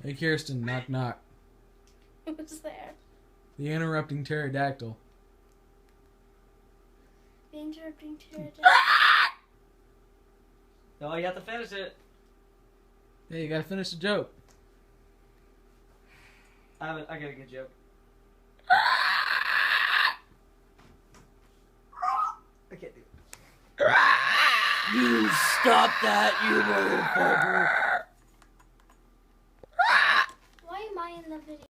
Hey, Kirsten, knock knock. Who's there? The interrupting pterodactyl. The interrupting pterodactyl. No, you have to finish it. Hey, you gotta finish the joke. I got a good joke. I can't do it. You stop that, you motherfucker!